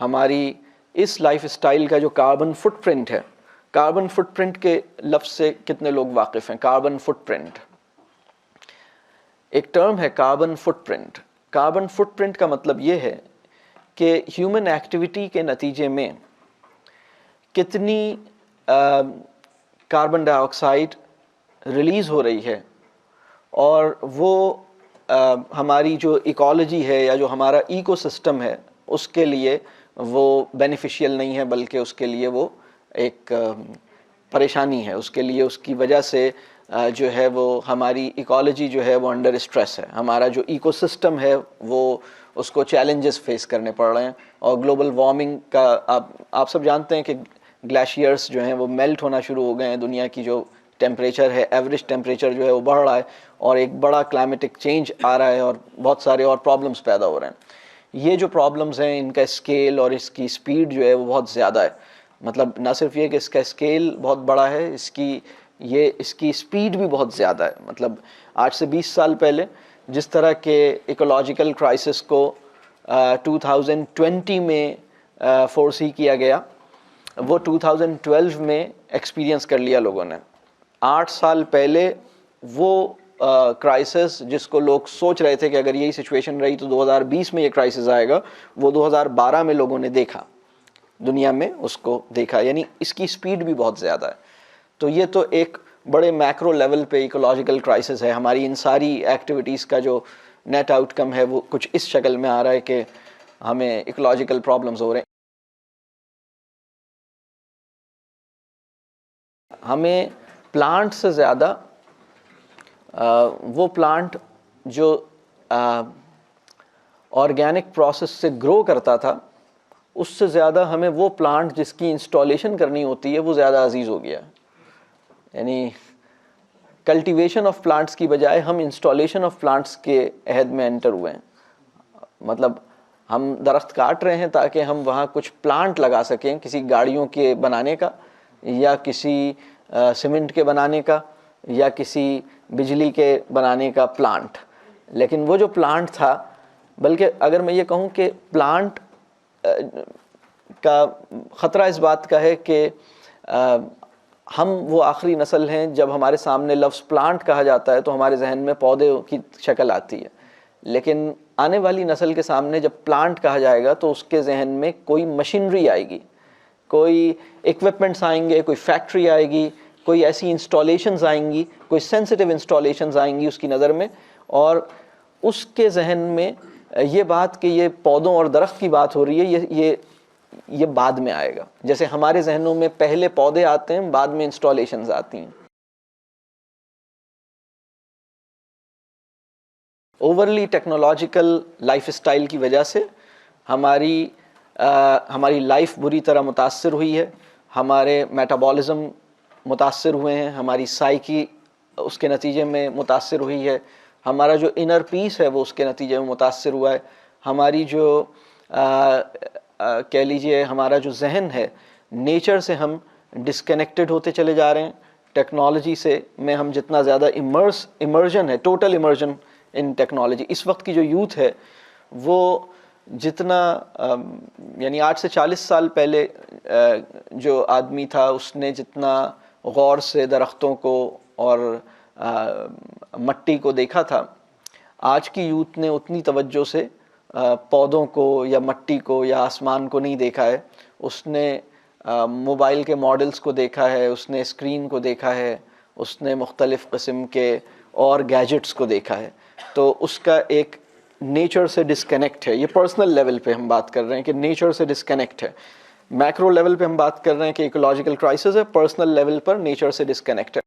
ہماری اس life style کا جو کاربن فٹ پرنٹ ہے، کاربن فٹ پرنٹ کے لفظ سے کتنے لوگ واقف ہیں؟ کاربن فٹ پرنٹ ایک ٹرم ہے، carbon footprint. Carbon footprint کا مطلب یہ ہے کہ ہیومن ایکٹیویٹی کے نتیجے میں کتنی کاربن ڈائی آکسائڈ ریلیز ہو رہی ہے، اور وہ ہماری جو ایکالوجی ہے یا جو ہمارا ایکو سسٹم ہے اس کے لیے وہ بینیفیشیل نہیں ہے، بلکہ اس کے لیے وہ ایک پریشانی ہے. اس کے لیے اس کی وجہ سے جو ہے وہ ہماری ایکالوجی جو ہے وہ انڈر اسٹریس ہے. ہمارا جو ایکو سسٹم ہے وہ اس کو چیلنجز فیس کرنے پڑ رہے ہیں. اور گلوبل وارمنگ کا آپ سب جانتے ہیں کہ گلیشیئرس جو ہیں وہ میلٹ ہونا شروع ہو گئے ہیں. دنیا کی جو ٹیمپریچر ہے، ایوریج ٹیمپریچر جو ہے وہ بڑھ رہا ہے، اور ایک بڑا کلائمیٹک چینج آ رہا ہے، اور بہت سارے اور پرابلمس پیدا ہو رہے ہیں. یہ جو پرابلمس ہیں ان کا اسکیل اور اس کی سپیڈ جو ہے وہ بہت زیادہ ہے. مطلب نہ صرف یہ کہ اس کا اسکیل بہت بڑا ہے، اس کی سپیڈ بھی بہت زیادہ ہے. مطلب آج سے 20 سال پہلے جس طرح کے ایکولوجیکل کرائسس کو 2020 میں فورسی کیا گیا، وہ 2012 میں ایکسپیرینس کر لیا لوگوں نے. 8 سال پہلے وہ کرائسس جس کو لوگ سوچ رہے تھے کہ اگر یہی سچویشن رہی تو 2020 میں یہ کرائسس آئے گا، وہ 2012 میں لوگوں نے دیکھا، دنیا میں اس کو دیکھا. یعنی اس کی سپیڈ بھی بہت زیادہ ہے. تو یہ تو ایک بڑے میکرو لیول پہ ایکولوجیکل کرائسس ہے. ہماری ان ساری ایکٹیویٹیز کا جو نیٹ آؤٹ کم ہے وہ کچھ اس شکل میں آ رہا ہے کہ ہمیں ایکولوجیکل پرابلمز ہو رہے ہیں. ہمیں پلانٹ سے زیادہ وہ پلانٹ جو آرگینک پروسیس سے گرو کرتا تھا، اس سے زیادہ ہمیں وہ پلانٹ جس کی انسٹالیشن کرنی ہوتی ہے وہ زیادہ عزیز ہو گیا. یعنی کلٹیویشن آف پلانٹس کی بجائے ہم انسٹالیشن آف پلانٹس کے عہد میں انٹر ہوئے ہیں. مطلب ہم درخت کاٹ رہے ہیں تاکہ ہم وہاں کچھ پلانٹ لگا سکیں، کسی گاڑیوں کے بنانے کا، یا کسی سیمنٹ کے بنانے کا، یا کسی بجلی کے بنانے کا پلانٹ. لیکن وہ جو پلانٹ تھا، بلکہ اگر میں یہ کہوں کہ پلانٹ کا خطرہ اس بات کا ہے کہ ہم وہ آخری نسل ہیں جب ہمارے سامنے لفظ پلانٹ کہا جاتا ہے تو ہمارے ذہن میں پودے کی شکل آتی ہے. لیکن آنے والی نسل کے سامنے جب پلانٹ کہا جائے گا تو اس کے ذہن میں کوئی مشینری آئے گی، کوئی ایکوپمنٹس آئیں گے، کوئی فیکٹری آئے گی، کوئی ایسی انسٹالیشنز آئیں گی، کوئی سینسٹیو انسٹالیشنز آئیں گی اس کی نظر میں. اور اس کے ذہن میں یہ بات کہ یہ پودوں اور درخت کی بات ہو رہی ہے، یہ بعد میں آئے گا. جیسے ہمارے ذہنوں میں پہلے پودے آتے ہیں، بعد میں انسٹالیشنز آتی ہیں. اوورلی ٹیکنالوجیکل لائف اسٹائل کی وجہ سے ہماری لائف بری طرح متاثر ہوئی ہے. ہمارے میٹابولزم متاثر ہوئے ہیں، ہماری سائیکی اس کے نتیجے میں متاثر ہوئی ہے، ہمارا جو انر پیس ہے وہ اس کے نتیجے میں متاثر ہوا ہے. ہماری جو کہہ لیجئے ہمارا جو ذہن ہے، نیچر سے ہم ڈسکنیکٹڈ ہوتے چلے جا رہے ہیں. ٹیکنالوجی سے میں ہم جتنا زیادہ امرجن ہے، ٹوٹل امرجن ان ٹیکنالوجی. اس وقت کی جو یوتھ ہے وہ جتنا یعنی 8 سے 40 سال پہلے جو آدمی تھا اس نے جتنا غور سے درختوں کو اور مٹی کو دیکھا تھا، آج کی یوتھ نے اتنی توجہ سے پودوں کو یا مٹی کو یا آسمان کو نہیں دیکھا ہے. اس نے موبائل کے ماڈلز کو دیکھا ہے، اس نے اسکرین کو دیکھا ہے، اس نے مختلف قسم کے اور گیجٹس کو دیکھا ہے. تو اس کا ایک نیچر سے ڈسکنیکٹ ہے. یہ پرسنل لیول پہ ہم بات کر رہے ہیں کہ نیچر سے ڈسکنیکٹ ہے. میکرو لیول پہ ہم بات کر رہے ہیں کہ ایکولوجیکل کرائسس ہے، پرسنل لیول پر نیچر سے ڈسکنیکٹ ہے.